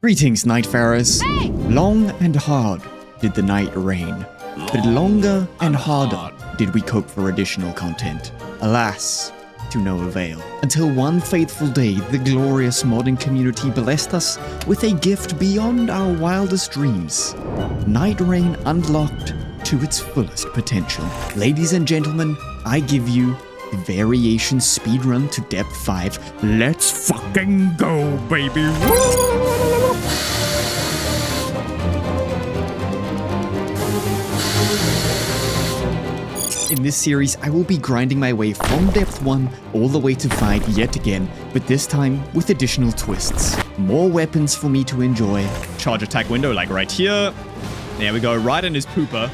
Greetings, Nightfarers. Hey! Long and hard did the night reign, but longer and harder did we cope for additional content. Alas, to no avail. Until one fateful day, the glorious modding community blessed us with a gift beyond our wildest dreams. Nightreign unlocked to its fullest potential. Ladies and gentlemen, I give you the variation speedrun to depth 5. Let's fucking go, baby! In this series, I will be grinding my way from depth 1 all the way to 5 yet again, but this time with additional twists. More weapons for me to enjoy. Charge attack window like right here. There we go, right in his pooper.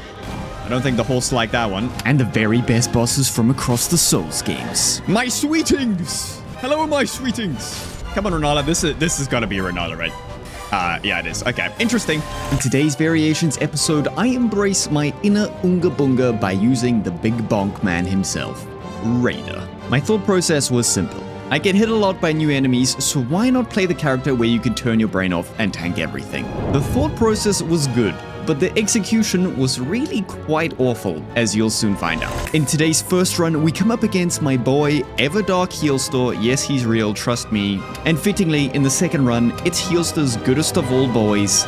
I don't think the horse liked that one. And the very best bosses from across the Souls games. My sweetings! Hello, my sweetings! Come on, Renalla. This is gotta be Renalla, right? Yeah, it is. Okay, interesting. In today's Variations episode, I embrace my inner UNGA BUNGA by using the big bonk man himself, Raider. My thought process was simple. I get hit a lot by new enemies, so why not play the character where you can turn your brain off and tank everything? The thought process was good, but the execution was really quite awful, as you'll soon find out. In today's first run, we come up against my boy, Everdark Healstore. Yes, he's real, trust me. And fittingly, in the second run, it's Healstore's goodest of all boys,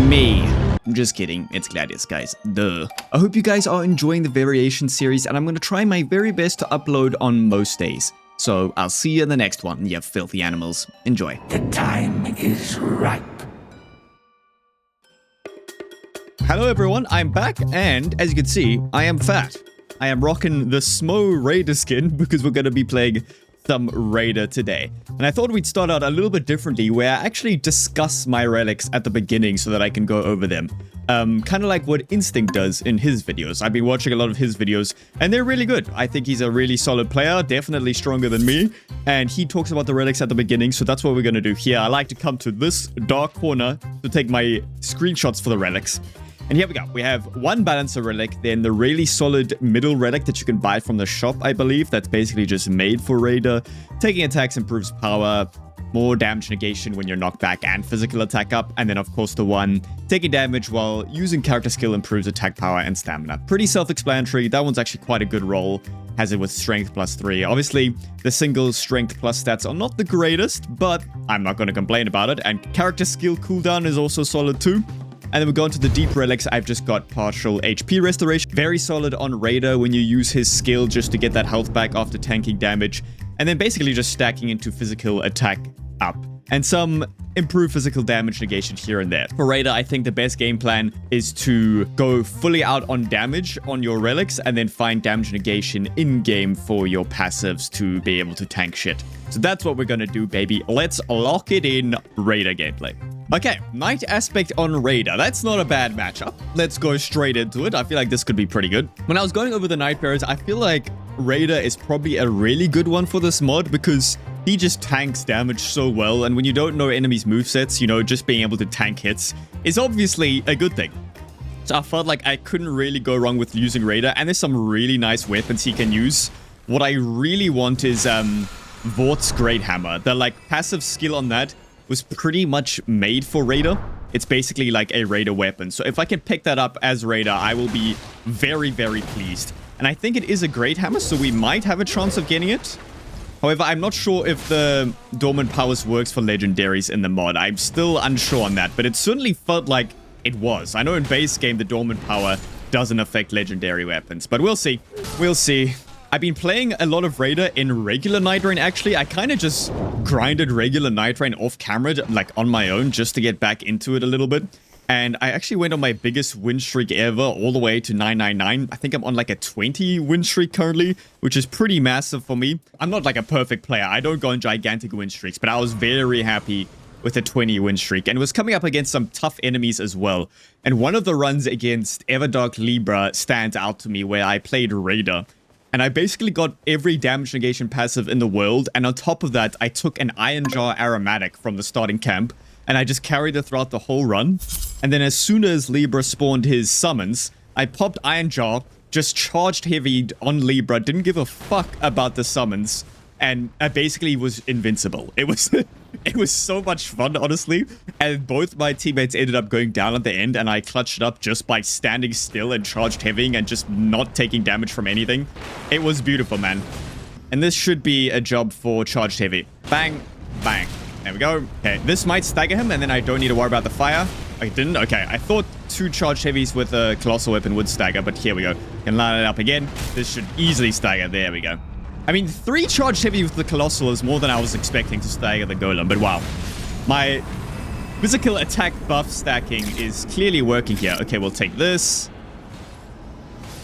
me. I'm just kidding, it's Gladius, guys. Duh. I hope you guys are enjoying the Variation series, and I'm gonna try my very best to upload on most days. So I'll see you in the next one, you filthy animals. Enjoy. The time is ripe. Hello everyone, I'm back, and as you can see, I am fat. I am rocking the Smo Raider skin because we're going to be playing some Raider today. And I thought we'd start out a little bit differently, where I actually discuss my relics at the beginning so that I can go over them. Kind of like what Instinct does in his videos. I've been watching a lot of his videos, and they're really good. I think he's a really solid player, definitely stronger than me, and he talks about the relics at the beginning, so that's what we're going to do here. I like to come to this dark corner to take my screenshots for the relics. And here we go. We have one balancer relic, then the really solid middle relic that you can buy from the shop, I believe. That's basically just made for Raider. Taking attacks improves power, more damage negation when you're knocked back and physical attack up. And then, of course, the one taking damage while using character skill improves attack power and stamina. Pretty self-explanatory. That one's actually quite a good roll. Has it with strength +3. Obviously, the single strength plus stats are not the greatest, but I'm not going to complain about it. And character skill cooldown is also solid too. And then we go into the deep relics. I've just got partial HP restoration. Very solid on Raider when you use his skill just to get that health back after tanking damage. And then basically just stacking into physical attack up. And some improved physical damage negation here and there. For Raider, I think the best game plan is to go fully out on damage on your relics and then find damage negation in-game for your passives to be able to tank shit. So that's what we're gonna do, baby. Let's lock it in Raider gameplay. Okay, Night Aspect on Raider. That's not a bad matchup. Let's go straight into it. I feel like this could be pretty good. When I was going over the Nightbearers, I feel like Raider is probably a really good one for this mod because he just tanks damage so well, and when you don't know enemies' movesets, you know, just being able to tank hits is obviously a good thing. So I felt like I couldn't really go wrong with using Raider, and there's some really nice weapons he can use. What I really want is Vort's Great Hammer. The like passive skill on that was pretty much made for Raider. It's basically like a Raider weapon. So if I can pick that up as Raider, I will be very, very pleased. And I think it is a Great Hammer, so we might have a chance of getting it. However, I'm not sure if the Dormant Powers works for legendaries in the mod. I'm still unsure on that, but it certainly felt like it was. I know in base game, the Dormant Power doesn't affect legendary weapons, but we'll see. We'll see. I've been playing a lot of Raider in regular Nightreign, actually. I kind of just grinded regular Nightreign off camera, like on my own, just to get back into it a little bit. And I actually went on my biggest win streak ever, all the way to 999. I think I'm on like a 20 win streak currently, which is pretty massive for me. I'm not like a perfect player. I don't go on gigantic win streaks, but I was very happy with a 20 win streak. And it was coming up against some tough enemies as well. And one of the runs against Everdark Libra stands out to me where I played Raider. And I basically got every damage negation passive in the world. And on top of that, I took an Iron Jar Aromatic from the starting camp. And I just carried it throughout the whole run. And then as soon as Libra spawned his summons, I popped Iron Jar, just charged heavy on Libra, didn't give a fuck about the summons, and I basically was invincible. It was it was so much fun, honestly. And both my teammates ended up going down at the end, and I clutched it up just by standing still and charged heavying and just not taking damage from anything. It was beautiful, man. And this should be a job for charged heavy. Bang, bang. There we go. Okay, this might stagger him, and then I don't need to worry about the fire. I didn't? Okay, I thought 2 charged heavies with a colossal weapon would stagger, but here we go. Can line it up again. This should easily stagger. There we go. I mean, 3 charged heavy with the colossal is more than I was expecting to stagger the golem, but wow. My physical attack buff stacking is clearly working here. Okay, we'll take this.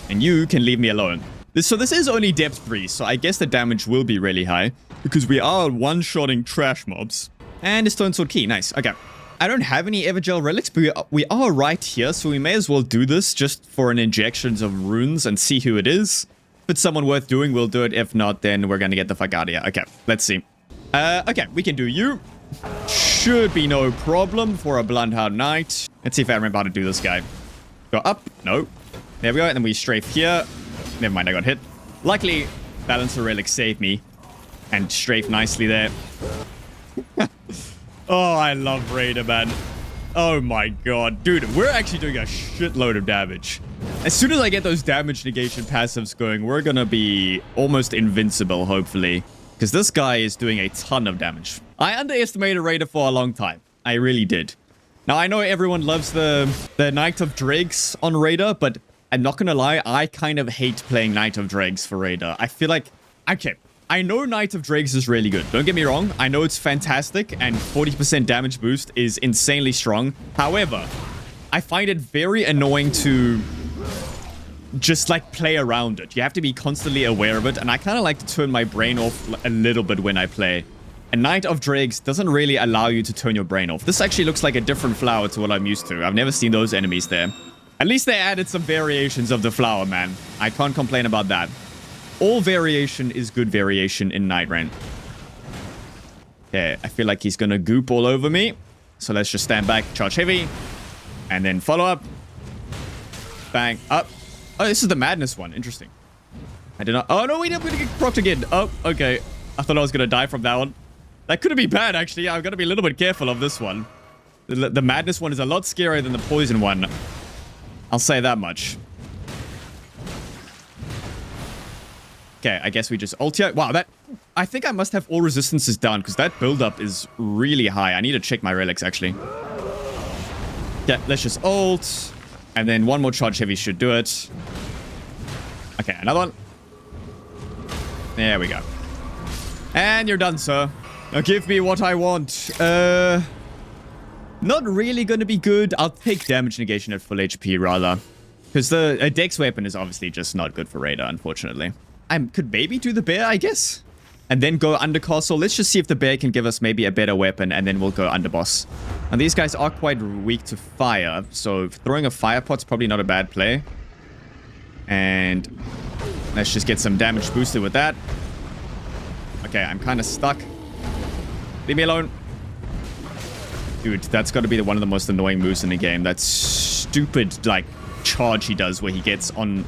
And you can leave me alone. So this is only depth 3, so I guess the damage will be really high, because we are one-shotting trash mobs. And a stone sword key. Nice. Okay. I don't have any Evergel relics, but we are right here, so we may as well do this just for an injections of runes and see who it is. If it's someone worth doing, we'll do it. If not, then we're gonna get the fuck out of here. Okay, let's see. Okay, we can do you. Should be no problem for a Bloodhound Knight. Let's see if I remember how to do this guy. Go up. No. There we go, and then we strafe here. Never mind, I got hit. Luckily, Balancer Relic saved me. And strafe nicely there. Oh, I love Raider, man. Oh my god. Dude, we're actually doing a shitload of damage. As soon as I get those damage negation passives going, we're gonna be almost invincible, hopefully. Because this guy is doing a ton of damage. I underestimated Raider for a long time. I really did. Now, I know everyone loves the Knight of Dregs on Raider, but I'm not gonna lie, I kind of hate playing Knight of Dregs for Raider. I feel like... Okay, I know Knight of Dregs is really good. Don't get me wrong. I know it's fantastic, and 40% damage boost is insanely strong. However, I find it very annoying to just, like, play around it. You have to be constantly aware of it, and I kind of like to turn my brain off a little bit when I play. And Knight of Dregs doesn't really allow you to turn your brain off. This actually looks like a different flower to what I'm used to. I've never seen those enemies there. At least they added some variations of the flower, man. I can't complain about that. All variation is good variation in Nightreign. Okay, I feel like he's gonna goop all over me. So let's just stand back, charge heavy, and then follow up. Bang, up. Oh, this is the madness one. Interesting. I did not... Oh, no, wait, I'm gonna get procced again. Oh, okay. I thought I was gonna die from that one. That could be bad, actually. I've got to be a little bit careful of this one. The madness one is a lot scarier than the poison one. I'll say that much. Okay, I guess we just ult here. Wow, that... I think I must have all resistances down, because that build-up is really high. I need to check my relics, actually. Yeah, let's just ult. And then one more charge heavy should do it. Okay, another one. There we go. And you're done, sir. Now give me what I want. Not really going to be good. I'll take damage negation at full HP, rather. Because the dex weapon is obviously just not good for Raider, unfortunately. I could maybe do the bear, I guess. And then go under castle. Let's just see if the bear can give us maybe a better weapon, and then we'll go under boss. And these guys are quite weak to fire, so throwing a fire pot's probably not a bad play. And let's just get some damage boosted with that. Okay, I'm kind of stuck. Leave me alone. Dude, that's got to be one of the most annoying moves in the game. That stupid, like, charge he does where he gets on...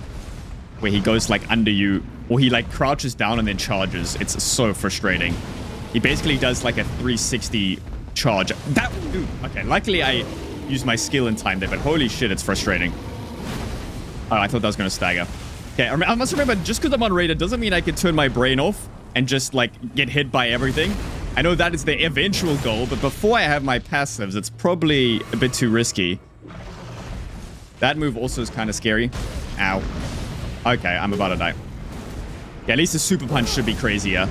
Where he goes, like, under you. Or he, like, crouches down and then charges. It's so frustrating. He basically does, like, a 360 charge. That... Dude, okay, luckily I used my skill in time there, but holy shit, it's frustrating. Oh, I thought that was going to stagger. Okay, I must remember, just because I'm on Raider doesn't mean I can turn my brain off and just, like, get hit by everything. I know that is the eventual goal, but before I have my passives, it's probably a bit too risky. That move also is kind of scary. Ow. Okay, I'm about to die. Yeah, at least the super punch should be crazier.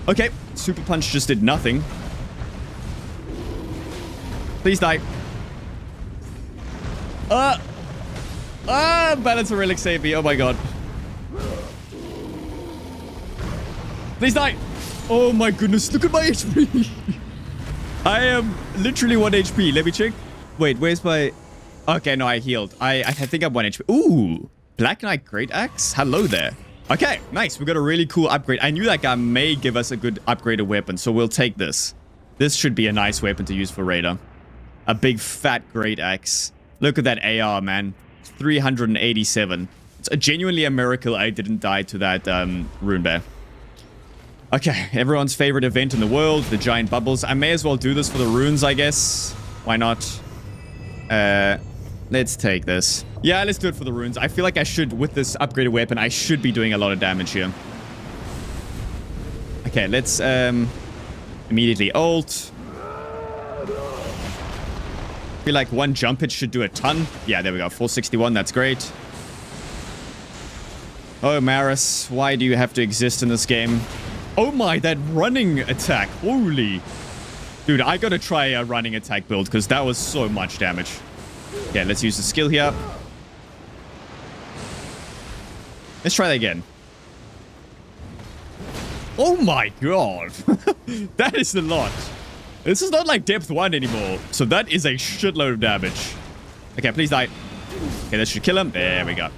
Okay, super punch just did nothing. Please die. Balancer Relic saved me. Oh my god. Please die. Oh my goodness, look at my HP. I am literally 1 HP. Let me check. Wait, where's my... Okay, no, I healed. I think I'm 1 HP. Ooh, Black Knight Great Axe. Hello there. Okay, nice. We got a really cool upgrade. I knew that guy may give us a good upgraded weapon, so we'll take this. This should be a nice weapon to use for Raider. A big fat Great Axe. Look at that AR, man. 387. It's genuinely a miracle I didn't die to that rune bear. Okay, everyone's favorite event in the world, the giant bubbles. I may as well do this for the runes, I guess. Why not? Let's take this. Yeah, let's do it for the runes. I feel like I should, with this upgraded weapon, I should be doing a lot of damage here. Okay, let's immediately ult. I feel like one jump hit should do a ton. Yeah, there we go. 461, that's great. Oh, Maris, why do you have to exist in this game? Oh my, that running attack. Holy. Dude, I gotta try a running attack build because that was so much damage. Okay, let's use the skill here. Let's try that again. Oh my god. That is a lot. This is not like depth 1 anymore. So that is a shitload of damage. Okay, please die. Okay, that should kill him. There we go.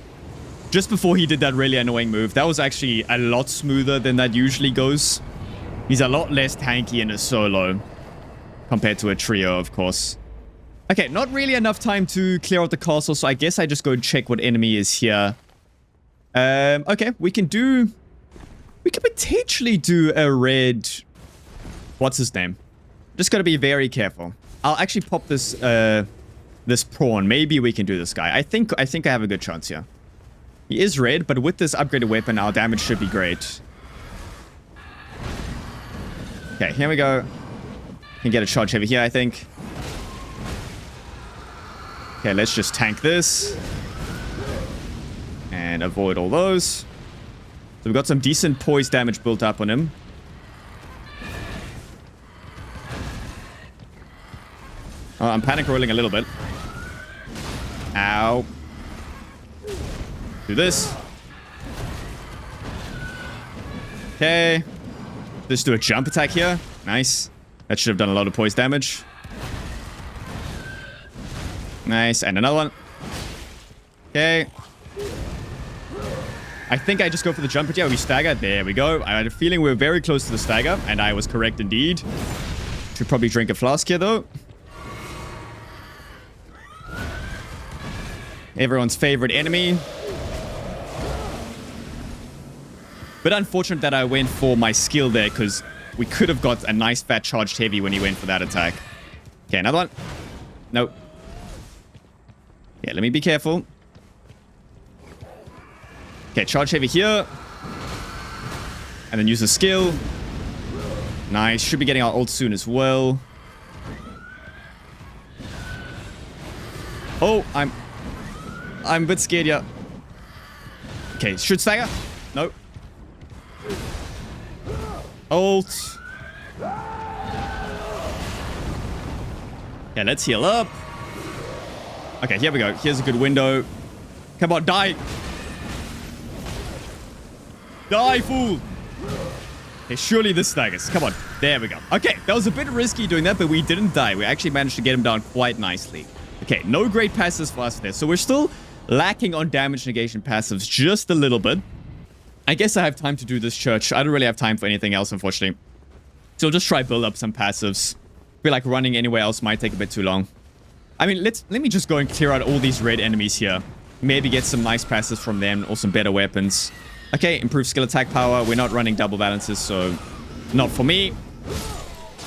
Just before he did that really annoying move, that was actually a lot smoother than that usually goes. He's a lot less tanky in a solo compared to a trio, of course. Okay, not really enough time to clear out the castle, so I guess I just go and check what enemy is here. Okay, we can potentially do a red... What's his name? Just gotta be very careful. I'll actually pop this, this prawn. Maybe we can do this guy. I think I have a good chance here. He is red, but with this upgraded weapon, our damage should be great. Okay, here we go. Can get a charge heavy here, I think. Okay, let's just tank this. And avoid all those. So we've got some decent poise damage built up on him. Oh, I'm panic rolling a little bit. Ow. Do this. Okay. Let's do a jump attack here. Nice. That should have done a lot of poise damage. Nice. And another one. Okay. I think I just go for the jump. Yeah, we stagger. There we go. I had a feeling we were very close to the stagger, and I was correct indeed. Should probably drink a flask here, though. Everyone's favorite enemy. Bit unfortunate that I went for my skill there, because we could have got a nice fat charged heavy when he went for that attack. Okay, another one. Nope. Yeah, let me be careful. Okay, charge heavy here. And then use the skill. Nice. Should be getting our ult soon as well. Oh, I'm a bit scared, yeah. Okay, should stagger. Nope. Ult. Yeah, let's heal up. Okay, here we go. Here's a good window. Come on, die. Die, fool. Okay, surely this staggers. Come on. There we go. Okay, that was a bit risky doing that, but we didn't die. We actually managed to get him down quite nicely. Okay, no great passives for us there. So we're still lacking on damage negation passives just a little bit. I guess I have time to do this church. I don't really have time for anything else, unfortunately. So I'll just try build up some passives. I feel like running anywhere else might take a bit too long. I mean, let me just go and clear out all these red enemies here. Maybe get some nice passives from them or some better weapons. Okay, improved skill attack power. We're not running double balances, so not for me.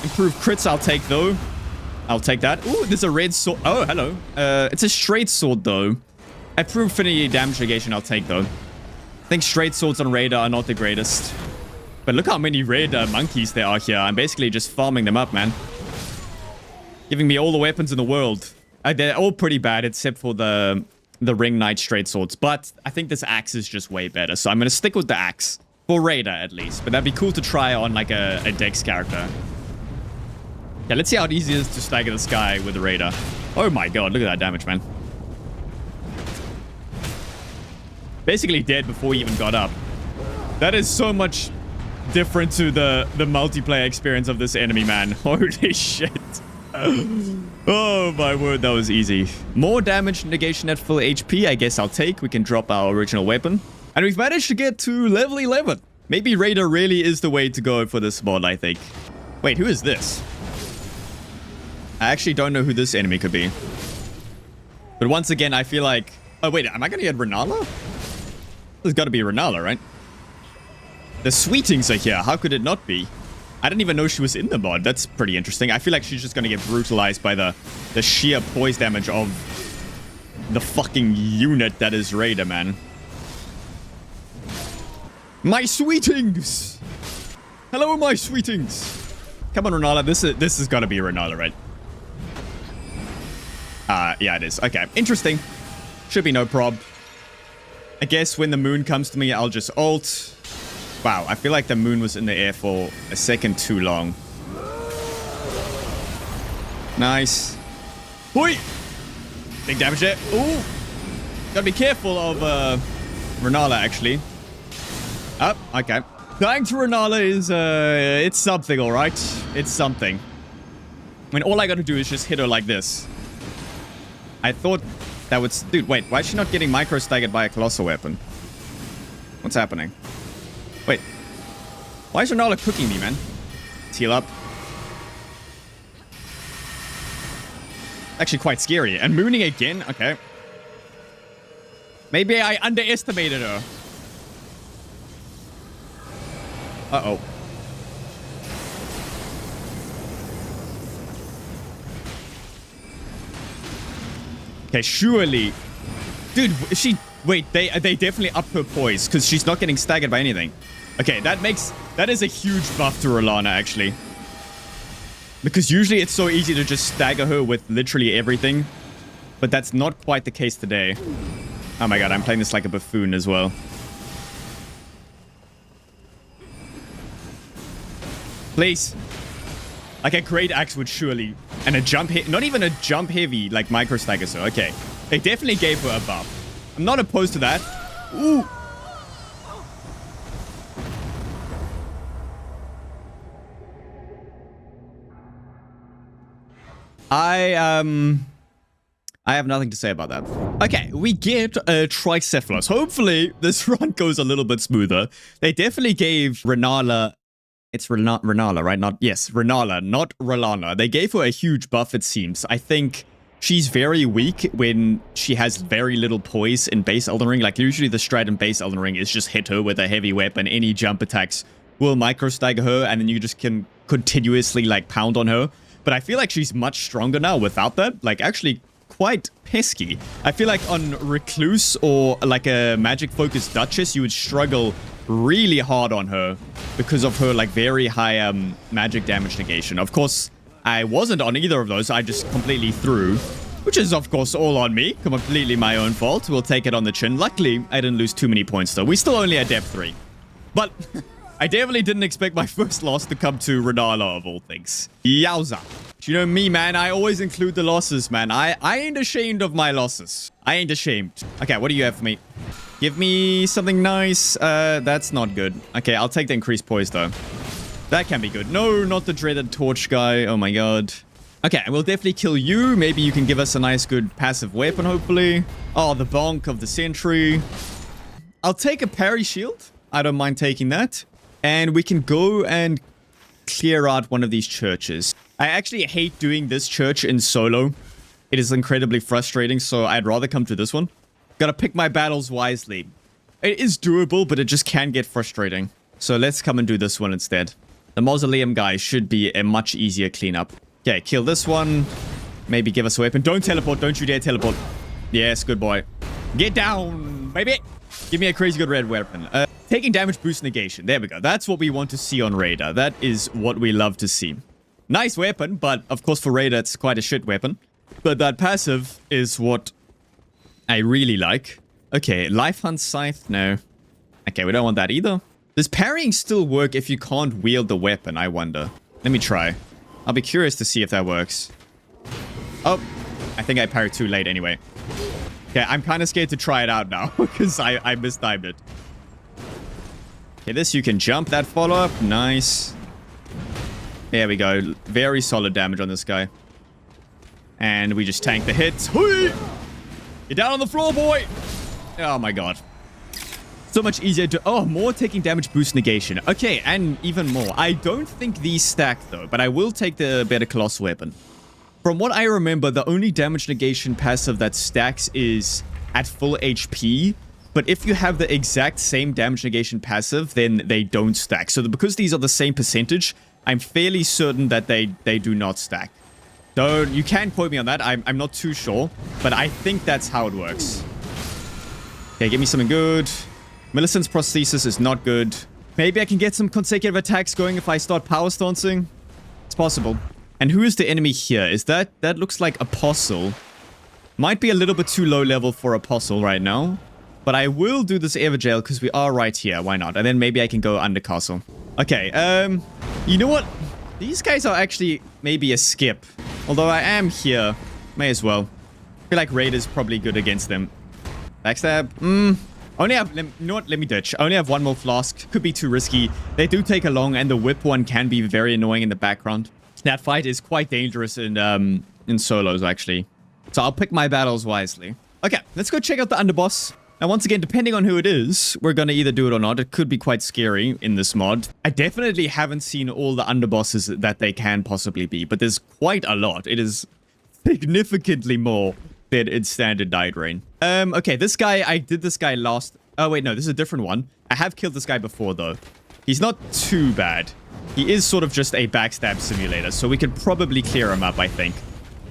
Improved crits I'll take, though. I'll take that. Ooh, there's a red sword. Oh, hello. It's a straight sword, though. Improved affinity damage negation I'll take, though. I think straight swords on radar are not the greatest. But look how many red monkeys there are here. I'm basically just farming them up, man. Giving me all the weapons in the world. They're all pretty bad, except for the ring knight straight swords. But I think this axe is just way better. So I'm going to stick with the axe. For radar, at least. But that'd be cool to try on, like, a dex character. Yeah, let's see how easy it is to stagger this guy with the radar. Oh my god, look at that damage, man. Basically dead before he even got up. That is so much different to the multiplayer experience of this enemy, man. Holy shit. Oh my word, that was easy. More damage negation at full HP, I guess I'll take. We can drop our original weapon. And we've managed to get to level 11. Maybe Raider really is the way to go for this mod, I think. Wait, who is this? I actually don't know who this enemy could be. But once again, I feel like... Oh, wait, am I going to get Renalla? There's got to be Renalla, right? The Sweetings are here. How could it not be? I didn't even know she was in the mod. That's pretty interesting. I feel like she's just going to get brutalized by the sheer poise damage of the fucking unit that is Raider, man. My Sweetings! Hello, my Sweetings! Come on, Renalla. This is got to be Renalla, right? Yeah, it is. Okay, interesting. Should be no prob. I guess when the moon comes to me, I'll just ult. Wow, I feel like the moon was in the air for a second too long. Nice. Hoi! Big damage there. Ooh! Gotta be careful of Renalla, actually. Oh, okay. Dying to Renalla is, it's something, alright? It's something. I mean, all I gotta do is just hit her like this. I thought that would... Dude, wait. Why is she not getting micro-staggered by a colossal weapon? What's happening? Wait. Why is Renalla cooking me, man? Let's heal up. Actually quite scary. And mooning again? Okay. Maybe I underestimated her. Uh-oh. Okay, surely. Dude, she... Wait, they definitely upped her poise because she's not getting staggered by anything. Okay, that is a huge buff to Renalla, actually. Because usually it's so easy to just stagger her with literally everything. But that's not quite the case today. Oh my god, I'm playing this like a buffoon as well. Please. Like a great axe would surely... And a jump... Not even a jump heavy, like micro stagger, so okay. They definitely gave her a buff. I'm not opposed to that. Ooh. I have nothing to say about that. Okay, we get a Tricephalus. Hopefully, this run goes a little bit smoother. They definitely gave Renalla... It's Renalla, right? Yes, Renalla, not Renalla. They gave her a huge buff, it seems. I think she's very weak when she has very little poise in base Elden Ring. Like, usually the strat in base Elden Ring is just hit her with a heavy weapon. Any jump attacks will micro-stagger her, and then you just can continuously, like, pound on her. But I feel like she's much stronger now without that. Like, actually quite pesky. I feel like on Recluse or, like, a magic-focused Duchess, you would struggle really hard on her because of her, like, very high magic damage negation. Of course, I wasn't on either of those. I just completely threw, which is, of course, all on me. Completely my own fault. We'll take it on the chin. Luckily, I didn't lose too many points, though. We still only at depth 3. But I definitely didn't expect my first loss to come to Renalla, of all things. Yowza. You know me, man. I always include the losses, man. I ain't ashamed of my losses. I ain't ashamed. Okay, what do you have for me? Give me something nice. That's not good. Okay, I'll take the increased poise, though. That can be good. No, not the dreaded torch guy. Oh my god. Okay, we'll definitely kill you. Maybe you can give us a nice, good passive weapon, hopefully. Oh, the bonk of the sentry. I'll take a parry shield. I don't mind taking that. And we can go and clear out one of these churches. I actually hate doing this church in solo. It is incredibly frustrating, so I'd rather come to this one. Gotta pick my battles wisely. It is doable, but it just can get frustrating. So let's come and do this one instead. The mausoleum guy should be a much easier cleanup. Okay, kill this one. Maybe give us a weapon. Don't teleport. Don't you dare teleport. Yes, good boy. Get down, baby. Give me a crazy good red weapon. Taking damage boost negation. There we go. That's what we want to see on Raider. That is what we love to see. Nice weapon, but of course for Raider it's quite a shit weapon. But that passive is what I really like. Okay, Life Hunt Scythe? No. Okay, we don't want that either. Does parrying still work if you can't wield the weapon, I wonder? Let me try. I'll be curious to see if that works. Oh, I think I parried too late anyway. Okay, I'm kind of scared to try it out now because I mistimed it. Okay, this you can jump that follow-up. Nice. There we go. Very solid damage on this guy. And we just tank the hits. Hui! Get down on the floor, boy! Oh my god. So much easier to... Oh, more taking damage boost negation. Okay, and even more. I don't think these stack, though, but I will take the better colossal weapon. From what I remember, the only damage negation passive that stacks is at full HP. But if you have the exact same damage negation passive, then they don't stack. So because these are the same percentage, I'm fairly certain that they do not stack. So you can quote me on that. I'm not too sure, but I think that's how it works. Okay, give me something good. Millicent's prosthesis is not good. Maybe I can get some consecutive attacks going if I start power stancing. It's possible. And who is the enemy here? Is that looks like Apostle. Might be a little bit too low level for Apostle right now. But I will do this Everjail because we are right here. Why not? And then maybe I can go under castle. Okay, you know what? These guys are actually maybe a skip. Although I am here. May as well. I feel like Raid is probably good against them. Backstab? Only have... You know what? Let me ditch. I only have one more flask. Could be too risky. They do take a long, and the whip one can be very annoying in the background. That fight is quite dangerous in solos, actually. So I'll pick my battles wisely. Okay, let's go check out the underboss. Now, once again, depending on who it is, we're going to either do it or not. It could be quite scary in this mod. I definitely haven't seen all the underbosses that they can possibly be, but there's quite a lot. It is significantly more than in standard Nightreign. Okay, this guy, I did this guy last... Oh, wait, no, this is a different one. I have killed this guy before, though. He's not too bad. He is sort of just a backstab simulator, so we could probably clear him up, I think.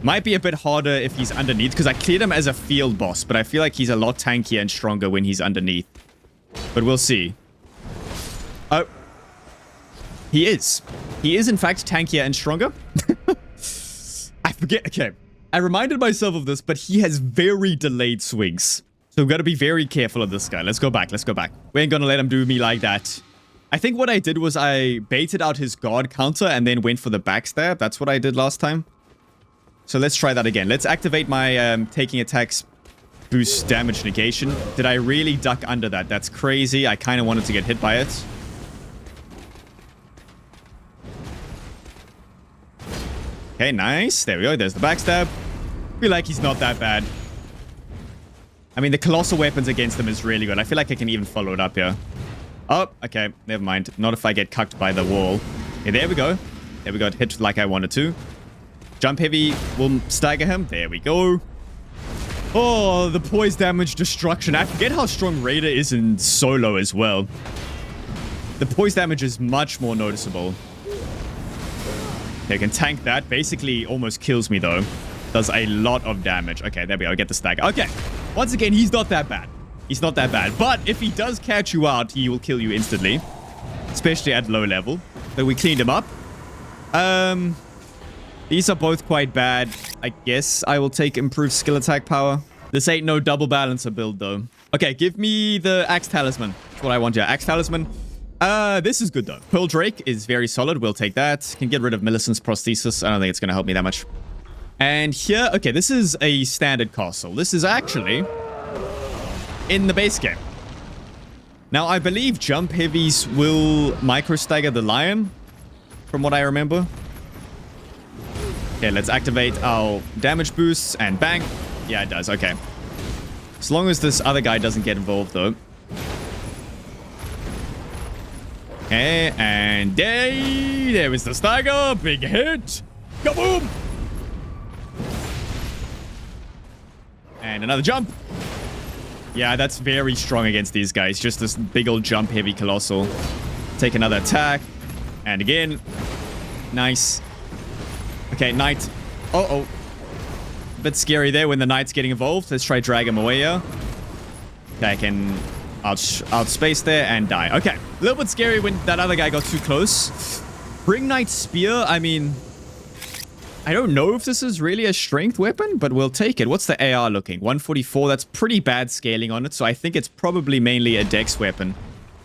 Might be a bit harder if he's underneath, because I cleared him as a field boss, but I feel like he's a lot tankier and stronger when he's underneath. But we'll see. Oh. He is. He is, in fact, tankier and stronger. I forget. Okay. I reminded myself of this, but he has very delayed swings. So we've got to be very careful of this guy. Let's go back. Let's go back. We ain't gonna let him do me like that. I think what I did was I baited out his guard counter and then went for the backstab. That's what I did last time. So let's try that again. Let's activate my taking attacks boost damage negation. Did I really duck under that? That's crazy. I kind of wanted to get hit by it. Okay, nice. There we go. There's the backstab. I feel like he's not that bad. I mean, the colossal weapons against them is really good. I feel like I can even follow it up here. Oh, okay. Never mind. Not if I get cucked by the wall. Okay, there we go. There we go. Hit like I wanted to. Jump heavy will stagger him. There we go. Oh, the poise damage destruction. I forget how strong Raider is in solo as well. The poise damage is much more noticeable. Okay, I can tank that. Basically, almost kills me, though. Does a lot of damage. Okay, there we go. Get the stagger. Okay. Once again, he's not that bad. He's not that bad. But if he does catch you out, he will kill you instantly. Especially at low level. So we cleaned him up. These are both quite bad. I guess I will take improved skill attack power. This ain't no double balancer build, though. Okay, give me the Axe Talisman. That's what I want here. Axe Talisman. This is good, though. Pearl Drake is very solid. We'll take that. Can get rid of Millicent's prosthesis. I don't think it's going to help me that much. And here... Okay, this is a standard castle. This is actually in the base game. Now, I believe jump heavies will micro-stagger the lion, from what I remember. Okay, let's activate our damage boosts and bang. Yeah, it does. Okay. As long as this other guy doesn't get involved, though. Okay, and there is the stagger. Big hit. Kaboom! And another jump. Yeah, that's very strong against these guys. Just this big old jump heavy colossal. Take another attack. And again. Nice. Okay, Knight. Uh-oh. Bit scary there when the Knight's getting involved. Let's try drag him away here. Okay, I can outspace there and die. Okay, a little bit scary when that other guy got too close. Bring Knight Spear. I mean, I don't know if this is really a strength weapon, but we'll take it. What's the AR looking? 144. That's pretty bad scaling on it, so I think it's probably mainly a dex weapon.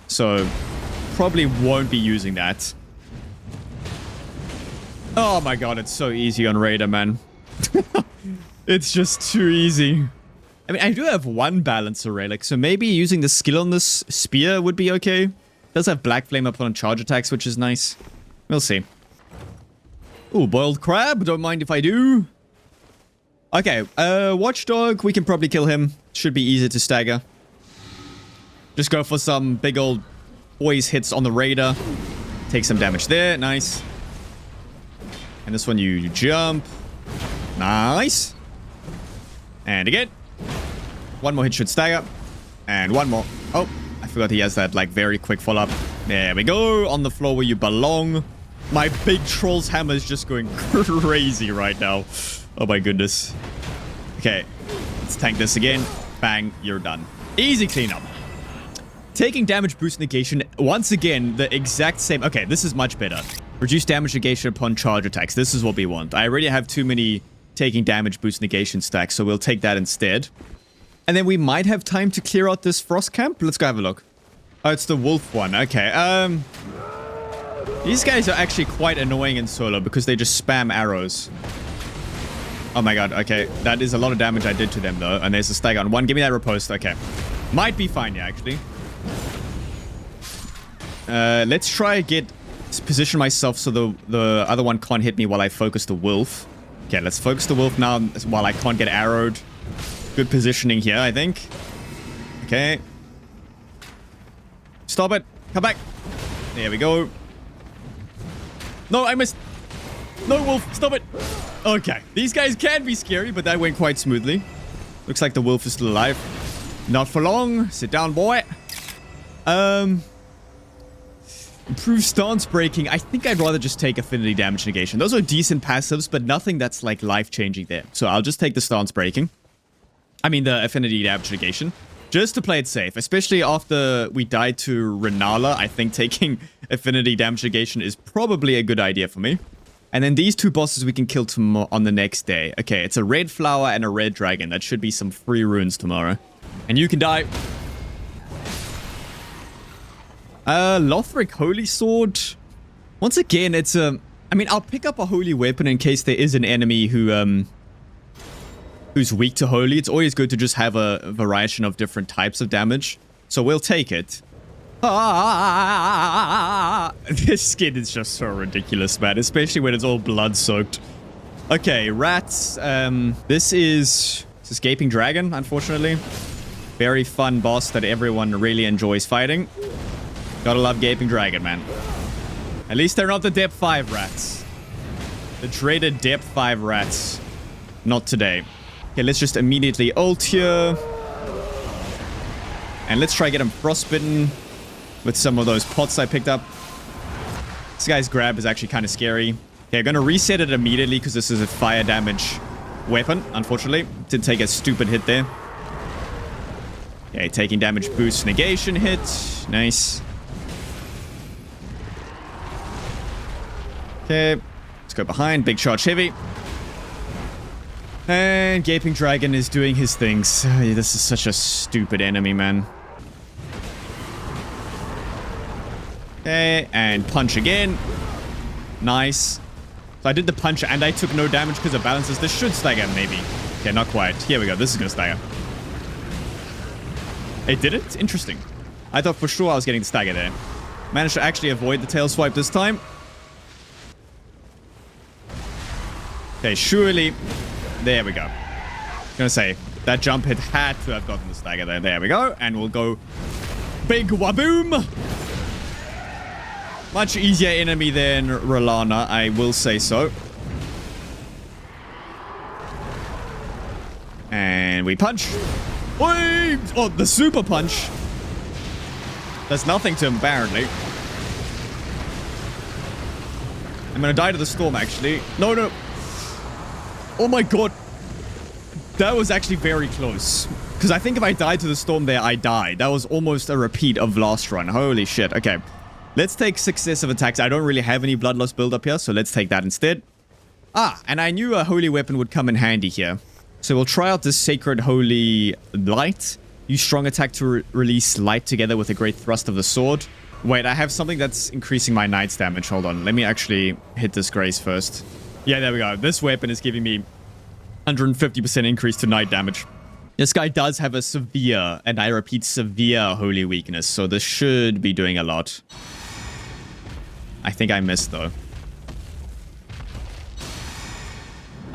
So, probably won't be using that. Oh my god, it's so easy on Raider, man. It's just too easy. I mean, I do have one balancer relic, so maybe using the skill on this spear would be okay. It does have Black Flame up on charge attacks, which is nice. We'll see. Ooh, boiled crab. Don't mind if I do. Okay, Watchdog. We can probably kill him. Should be easy to stagger. Just go for some big old poise hits on the Raider. Take some damage there. Nice. And this one you jump. Nice. And again. One more hit should stagger. And one more. Oh, I forgot he has that, like, very quick follow-up. There we go. On the floor where you belong. My big troll's hammer is just going crazy right now. Oh my goodness. Okay. Let's tank this again. Bang. You're done. Easy cleanup. Taking damage boost negation. Once again, the exact same. Okay, this is much better. Reduce damage negation upon charge attacks. This is what we want. I already have too many taking damage boost negation stacks, so we'll take that instead. And then we might have time to clear out this frost camp. Let's go have a look. Oh, it's the wolf one. Okay. These guys are actually quite annoying in solo because they just spam arrows. Oh my god. Okay. That is a lot of damage I did to them, though. And there's a stag on one. Give me that riposte. Okay. Might be fine, yeah, actually. Let's try get position myself so the other one can't hit me while I focus the wolf. Okay, let's focus the wolf now while I can't get arrowed. Good positioning here, I think. Okay. Stop it. Come back. There we go. No, I missed. No, wolf. Stop it. Okay. These guys can be scary, but that went quite smoothly. Looks like the wolf is still alive. Not for long. Sit down, boy. Improve stance breaking. I think I'd rather just take affinity damage negation. Those are decent passives, but nothing that's like life-changing there. So I'll just take the stance breaking. I mean, the affinity damage negation. Just to play it safe. Especially after we died to Renalla. I think taking affinity damage negation is probably a good idea for me. And then these two bosses we can kill tomorrow on the next day. Okay, it's a red flower and a red dragon. That should be some free runes tomorrow. And you can die. Lothric Holy Sword. Once again, it's a... I mean, I'll pick up a holy weapon in case there is an enemy who, who's weak to holy. It's always good to just have a variation of different types of damage. So we'll take it. This skin is just so ridiculous, man. Especially when it's all blood-soaked. Okay, rats. This is Gaping Dragon, unfortunately. Very fun boss that everyone really enjoys fighting. Gotta love Gaping Dragon, man. At least they're not the Depth 5 rats. The dreaded Depth 5 rats. Not today. Okay, let's just immediately ult here. And let's try get him frostbitten with some of those pots I picked up. This guy's grab is actually kind of scary. Okay, I'm gonna reset it immediately because this is a fire damage weapon, unfortunately. Did take a stupid hit there. Okay, taking damage boost negation hit. Nice. Okay, let's go behind. Big charge heavy. And Gaping Dragon is doing his things. This is such a stupid enemy, man. Okay, and punch again. Nice. So I did the punch and I took no damage because of balances. This should stagger, maybe. Okay, not quite. Here we go. This is gonna stagger. It didn't? Interesting. I thought for sure I was getting the stagger there. Managed to actually avoid the tail swipe this time. Okay, surely. There we go. Gonna say, that jump hit had to have gotten the stagger there. There we go. And we'll go big waboom. Much easier enemy than Renalla, I will say so. And we punch. Oi! Oh, the super punch. Does nothing to him, apparently. I'm gonna die to the storm, actually. No, no. Oh my god. That was actually very close. Because I think if I died to the storm there, I died. That was almost a repeat of last run. Holy shit. Okay. Let's take successive attacks. I don't really have any blood loss build up here, so let's take that instead. Ah, and I knew a holy weapon would come in handy here. So we'll try out this Sacred Holy Light. Use strong attack to release light together with a great thrust of the sword. Wait, I have something that's increasing my knight's damage. Hold on. Let me actually hit this grace first. Yeah, there we go. This weapon is giving me 150% increase to knight damage. This guy does have a severe, and I repeat, severe holy weakness. So this should be doing a lot. I think I missed, though.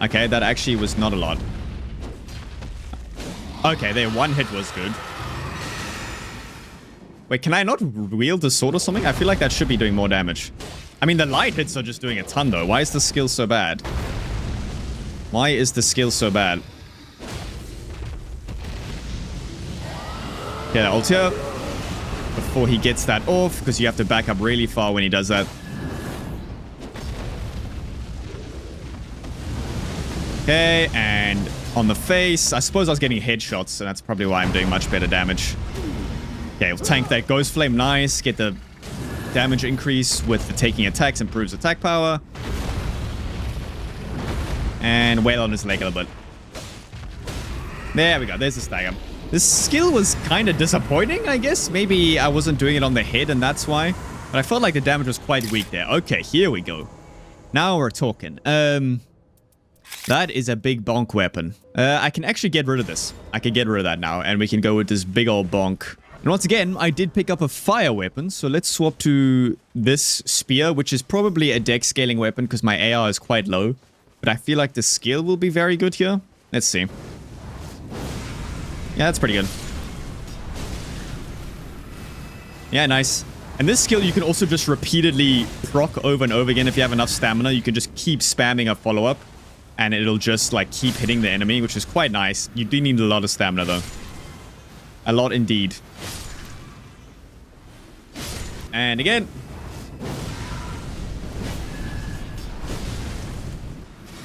Okay, that actually was not a lot. Okay, there, one hit was good. Wait, can I not wield the sword or something? I feel like that should be doing more damage. I mean, the light hits are just doing a ton, though. Why is the skill so bad? Why is the skill so bad? Okay, ult here. Before he gets that off, because you have to back up really far when he does that. Okay, and on the face. I suppose I was getting headshots, so that's probably why I'm doing much better damage. Okay, we'll tank that Ghost Flame. Nice. Get the damage increase with the taking attacks. Improves attack power. And wail on his leg a little bit. There we go. There's the stagger. This skill was kind of disappointing, I guess. Maybe I wasn't doing it on the head and that's why. But I felt like the damage was quite weak there. Okay, here we go. Now we're talking. That is a big bonk weapon. I can actually get rid of this. I can get rid of that now. And we can go with this big old bonk. And once again, I did pick up a fire weapon. So let's swap to this spear, which is probably a dex scaling weapon because my AR is quite low. But I feel like the skill will be very good here. Let's see. Yeah, that's pretty good. Yeah, nice. And this skill you can also just repeatedly proc over and over again if you have enough stamina. You can just keep spamming a follow-up. And it'll just like keep hitting the enemy, which is quite nice. You do need a lot of stamina though. A lot indeed. And again.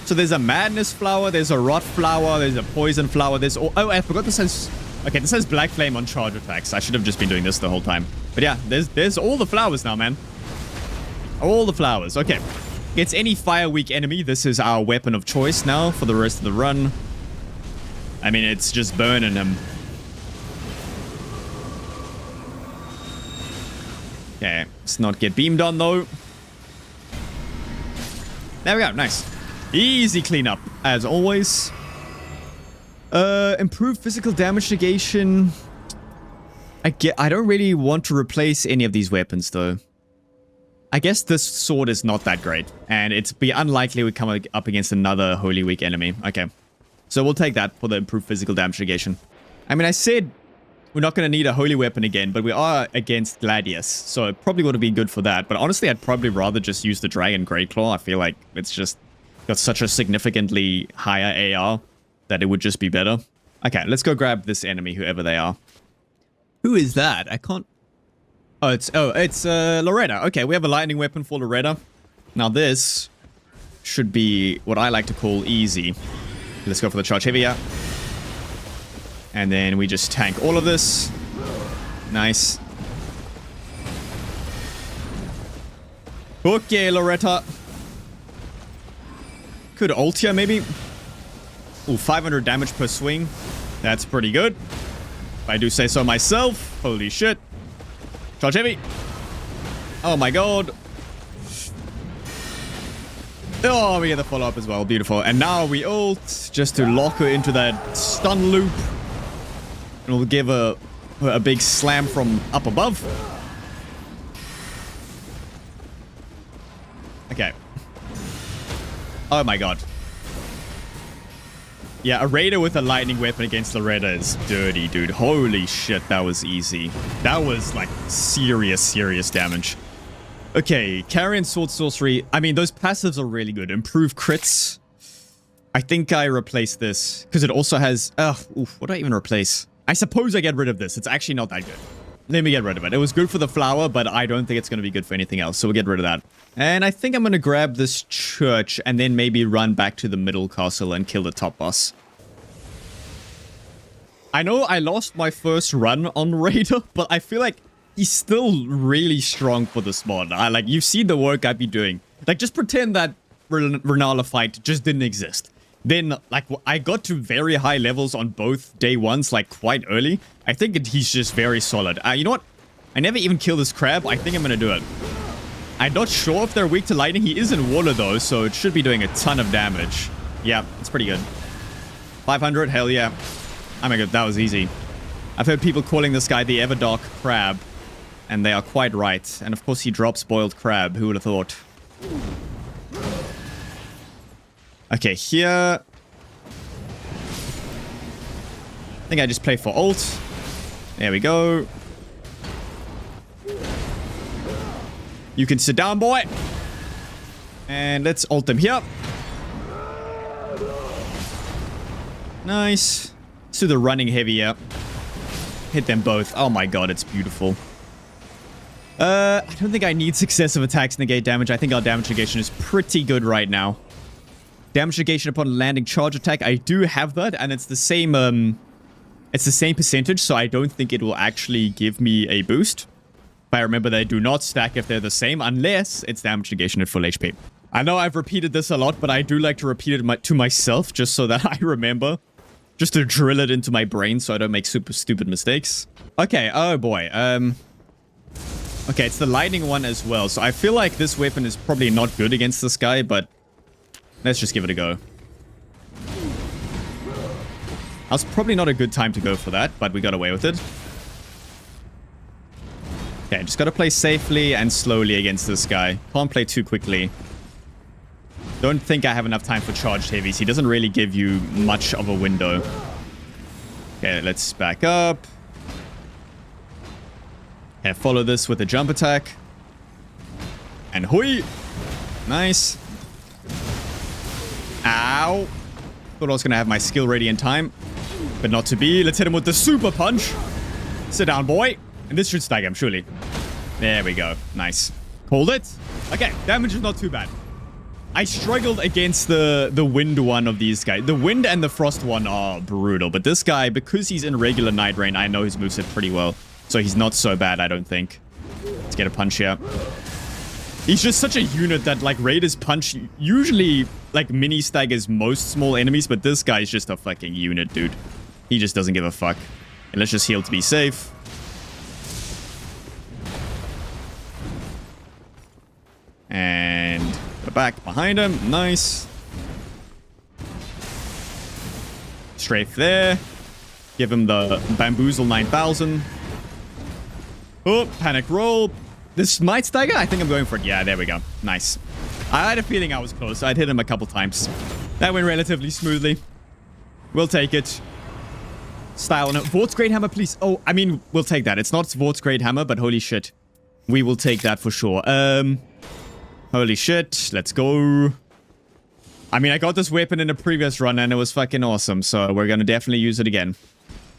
So there's a madness flower, there's a rot flower, there's a poison flower, there's all... Oh, I forgot this has... Okay, this has black flame on charge attacks. I should have just been doing this the whole time. But yeah, there's all the flowers now, man. All the flowers. Okay. Gets any fire weak enemy. This is our weapon of choice now for the rest of the run. I mean, it's just burning him. Okay, let's not get beamed on though. There we go, nice. Easy cleanup, as always. Improved physical damage negation. I don't really want to replace any of these weapons though. I guess this sword is not that great. And it's be unlikely we come up against another Holy Weak enemy. Okay. So we'll take that for the improved physical damage negation. I mean, I said we're not going to need a holy weapon again, but we are against Gladius. So it probably would be good for that. But honestly, I'd probably rather just use the Dragon Great Claw. I feel like it's just got such a significantly higher AR that it would just be better. Okay, let's go grab this enemy, whoever they are. Who is that? I can't... Oh, it's Loretta. Okay, we have a lightning weapon for Loretta. Now this should be what I like to call easy. Let's go for the charge heavier. And then we just tank all of this. Nice. Okay, Loretta. Could ult here, maybe. Ooh, 500 damage per swing. That's pretty good. If I do say so myself. Holy shit. Charge heavy. Oh my god. Oh, we get the follow-up as well. Beautiful. And now we ult just to lock her into that stun loop. And we'll give her a big slam from up above. Okay. Oh my god. Yeah, a raider with a lightning weapon against Loretta is dirty, dude. Holy shit, that was easy. That was, like, serious damage. Okay, Carrion Sword Sorcery. I mean, those passives are really good. Improve crits. I think I replace this, because it also has... what do I even replace? I suppose I get rid of this. It's actually not that good. Let me get rid of it. It was good for the flower, but I don't think it's going to be good for anything else, so we'll get rid of that. And I think I'm going to grab this church and then maybe run back to the middle castle and kill the top boss. I know I lost my first run on Raider, but I feel like he's still really strong for this mod. You've seen the work I've been doing. Like, just pretend that Renalla fight just didn't exist. Then, like, I got to very high levels on both day ones, like, quite early. I think he's just very solid. You know what? I never even killed this crab. I think I'm going to do it. I'm not sure if they're weak to lightning. He is in water, though, so it should be doing a ton of damage. Yeah, it's pretty good. 500? Hell yeah. Oh my god, that was easy. I've heard people calling this guy the Everdark Crab, and they are quite right. And of course, he drops boiled crab. Who would have thought? Okay, here... I think I just play for ult. There we go. You can sit down, boy. And let's ult them here. Nice. Let's do the running heavy, yeah. Hit them both. Oh my god, it's beautiful. I don't think I need successive attacks negate damage. I think our damage negation is pretty good right now. Damage negation upon landing charge attack. I do have that, and it's the same percentage, so I don't think it will actually give me a boost. But I remember they do not stack if they're the same, unless it's damage negation at full HP. I know I've repeated this a lot, but I do like to repeat it to myself, just so that I remember. Just to drill it into my brain so I don't make super stupid mistakes. Okay, oh boy. Okay, it's the lightning one as well. So I feel like this weapon is probably not good against this guy, but let's just give it a go. That's probably not a good time to go for that, but we got away with it. Okay, just gotta play safely and slowly against this guy. Can't play too quickly. Don't think I have enough time for charged heavies. He doesn't really give you much of a window. Okay, let's back up. Okay, follow this with a jump attack. And hui! Nice. Ow! Thought I was gonna have my skill ready in time. But not to be. Let's hit him with the super punch. Sit down, boy. And this should stagger him, surely. There we go. Nice. Hold it. Okay, damage is not too bad. I struggled against the wind one of these guys. The wind and the frost one are brutal. But this guy, because he's in regular Nightreign, I know his moveset pretty well. So he's not so bad, I don't think. Let's get a punch here. He's just such a unit that, like, Raiders punch usually, like, mini staggers most small enemies. But this guy's just a fucking unit, dude. He just doesn't give a fuck. And let's just heal to be safe. And go back behind him. Nice. Strafe there. Give him the Bamboozle 9000. Oh, panic roll. This might stagger? I think I'm going for it. Yeah, there we go. Nice. I had a feeling I was close. I'd hit him a couple times. That went relatively smoothly. We'll take it. Style on it. Vort's Great Hammer, please. Oh, I mean, we'll take that. It's not Vort's Great Hammer, but holy shit. We will take that for sure. Holy shit. Let's go. I mean, I got this weapon in a previous run and it was fucking awesome. So we're going to definitely use it again.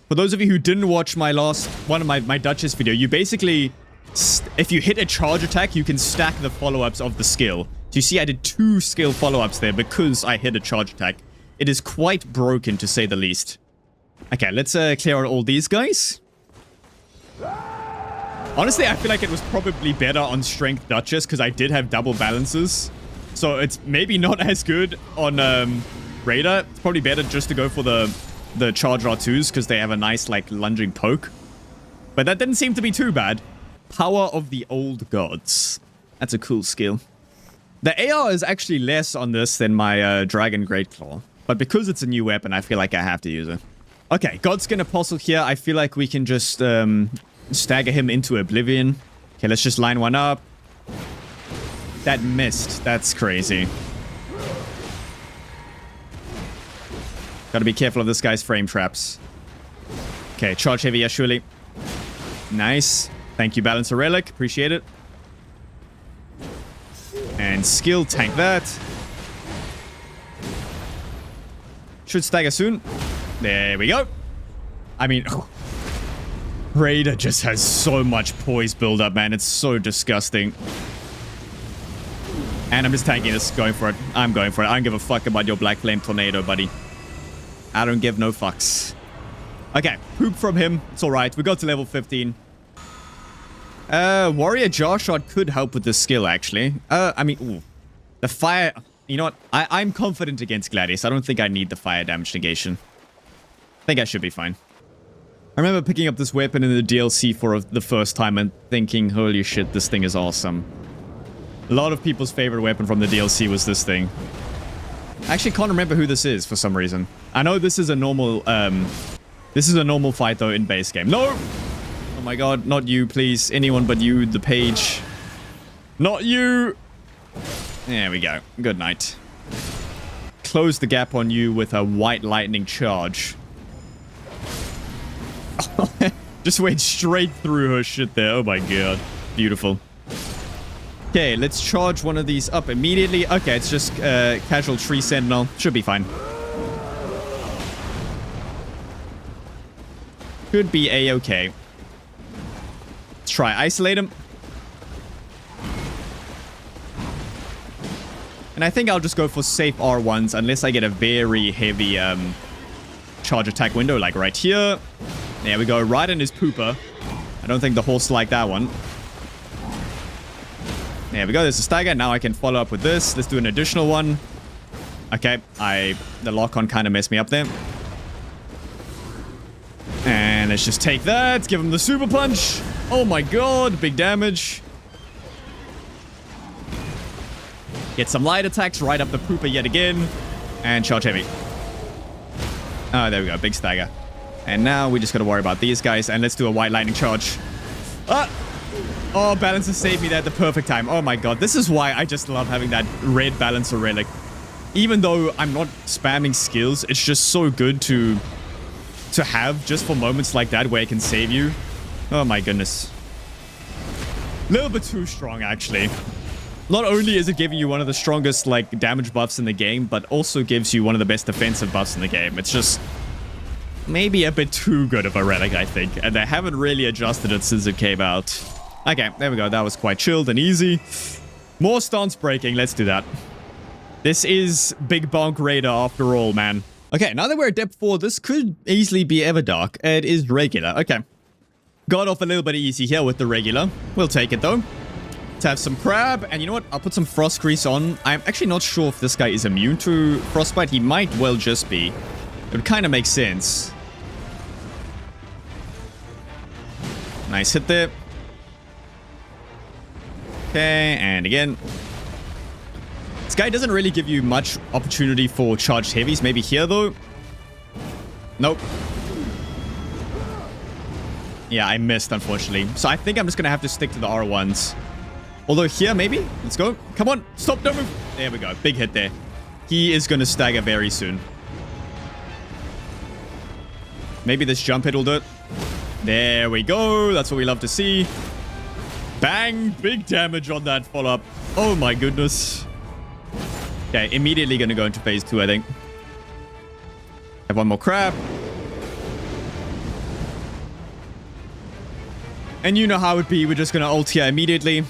For those of you who didn't watch my last one of my Duchess video, you basically, if you hit a charge attack, you can stack the follow-ups of the skill. So you see, I did 2 skill follow-ups there because I hit a charge attack. It is quite broken, to say the least. Okay, let's clear out all these guys. Honestly, I feel like it was probably better on Strength Duchess because I did have double balances. So it's maybe not as good on Raider. It's probably better just to go for the Charge R2s because they have a nice, like, lunging poke. But that didn't seem to be too bad. Power of the Old Gods. That's a cool skill. The AR is actually less on this than my Dragon Greatclaw. But because it's a new weapon, I feel like I have to use it. Okay, Godskin Apostle here. I feel like we can just stagger him into oblivion. Okay, let's just line one up. That missed. That's crazy. Gotta be careful of this guy's frame traps. Okay, charge heavy, yeah, surely. Nice. Thank you, Balancer Relic. Appreciate it. And skill, tank that. Should stagger soon. There we go. I mean, Raider just has so much poise build up, man. It's so disgusting. And I'm just tanking this, going for it. I'm going for it. I don't give a fuck about your Black Flame Tornado, buddy. I don't give no fucks. Okay, poop from him. It's alright. We got to level 15. Warrior Jar Shot could help with this skill, actually. I mean, ooh. The fire... You know what? I'm confident against Gladius. I don't think I need the fire damage negation. I think I should be fine. I remember picking up this weapon in the DLC for the first time and thinking, holy shit, this thing is awesome. A lot of people's favorite weapon from the DLC was this thing. I actually can't remember who this is for some reason. I know this is a normal, fight though in base game. No! Oh my god, not you, please. Anyone but you, the page. Not you! There we go. Good night. Close the gap on you with a white lightning charge. Just went straight through her shit there. Oh my god. Beautiful. Okay, let's charge one of these up immediately. Okay, it's just casual tree sentinel. Should be fine. Should be a-okay. Let's try isolate him. And I think I'll just go for safe R1s unless I get a very heavy charge attack window, like right here. There we go, right in his pooper. I don't think the horse liked that one. There we go, there's a stagger. Now I can follow up with this. Let's do an additional one. Okay, the lock-on kind of messed me up there. And let's just take that. Give him the super punch. Oh my god, big damage. Get some light attacks right up the pooper yet again. And charge heavy. Oh, there we go, big stagger. And now we just gotta worry about these guys. And let's do a white lightning charge. Ah! Oh, balancer saved me there at the perfect time. Oh my god, this is why I just love having that red balancer relic. Even though I'm not spamming skills, it's just so good to have just for moments like that where it can save you. Oh my goodness. A little bit too strong, actually. Not only is it giving you one of the strongest, like, damage buffs in the game, but also gives you one of the best defensive buffs in the game. It's just maybe a bit too good of a relic, I think. And they haven't really adjusted it since it came out. Okay, there we go. That was quite chilled and easy. More stance breaking. Let's do that. This is Big Bonk Raider after all, man. Okay, now that we're at depth 4, this could easily be Everdark. It is regular. Okay. Got off a little bit easy here with the regular. We'll take it, though. To have some crab. And you know what? I'll put some frost grease on. I'm actually not sure if this guy is immune to frostbite. He might well just be. It would kind of make sense. Nice hit there. Okay, and again. This guy doesn't really give you much opportunity for charged heavies. Maybe here, though. Nope. Yeah, I missed, unfortunately. So I think I'm just going to have to stick to the R1s. Although here, maybe? Let's go. Come on. Stop. Don't move. There we go. Big hit there. He is going to stagger very soon. Maybe this jump hit will do it. There we go. That's what we love to see. Bang. Big damage on that follow-up. Oh, my goodness. Okay, immediately going to go into phase 2, I think. Have one more crab. And you know how it be. We're just going to ult here immediately.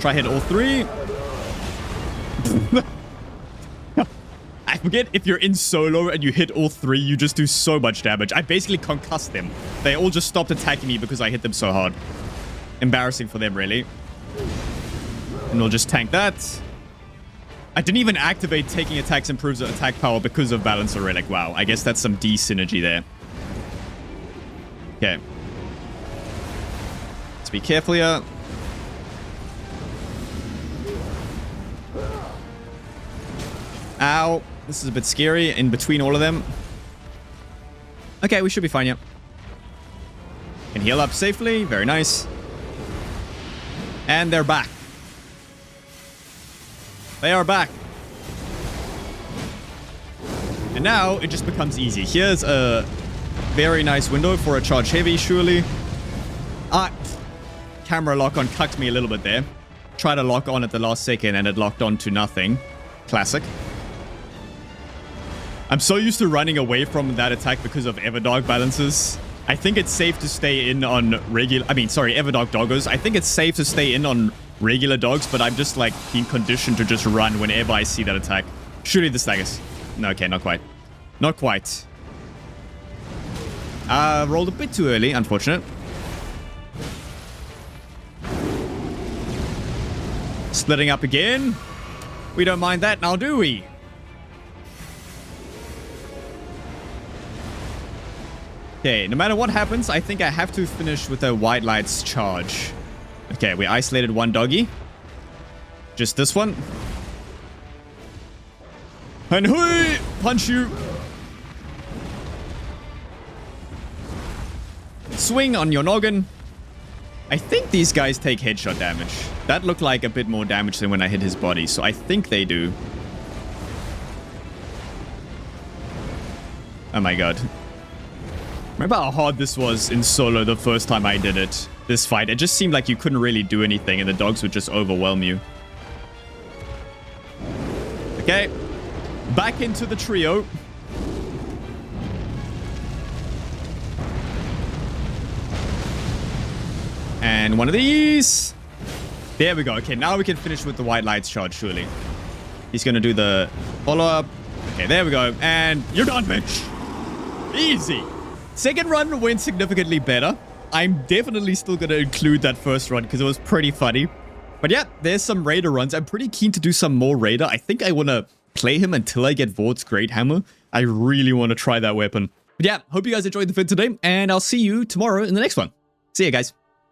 Try hit all 3. I forget if you're in solo and you hit all 3, you just do so much damage. I basically concussed them. They all just stopped attacking me because I hit them so hard. Embarrassing for them, really. And we'll just tank that. I didn't even activate taking attacks improves attack power because of Balancer Relic. Wow, I guess that's some D synergy there. Okay. Let's be careful here. Ow. This is a bit scary in between all of them. Okay, we should be fine, yeah. Can heal up safely. Very nice. And they're back. They are back. And now it just becomes easy. Here's a very nice window for a charge heavy, surely. Camera lock on cucked me a little bit there. Tried to lock on at the last second and it locked on to nothing. Classic. I'm so used to running away from that attack because of Everdark balances. I think it's safe to stay in on regular... Everdark doggos. I think it's safe to stay in on regular dogs, but I'm just, like, being conditioned to just run whenever I see that attack. Surely the staggers. No, okay, not quite. Not quite. Rolled a bit too early, unfortunate. Splitting up again. We don't mind that now, do we? Okay, no matter what happens, I think I have to finish with a white lights charge. Okay, we isolated one doggy. Just this one. And hui! Punch you! Swing on your noggin. I think these guys take headshot damage. That looked like a bit more damage than when I hit his body, so I think they do. Oh my god. Remember how hard this was in solo the first time I did it? This fight. It just seemed like you couldn't really do anything and the dogs would just overwhelm you. Okay. Back into the trio. And one of these. There we go. Okay, now we can finish with the white lights charge, surely. He's going to do the follow-up. Okay, there we go. And you're done, bitch. Easy. Second run went significantly better. I'm definitely still going to include that first run because it was pretty funny. But yeah, there's some Raider runs. I'm pretty keen to do some more Raider. I think I want to play him until I get Vort's Great Hammer. I really want to try that weapon. But yeah, hope you guys enjoyed the vid today, and I'll see you tomorrow in the next one. See ya, guys.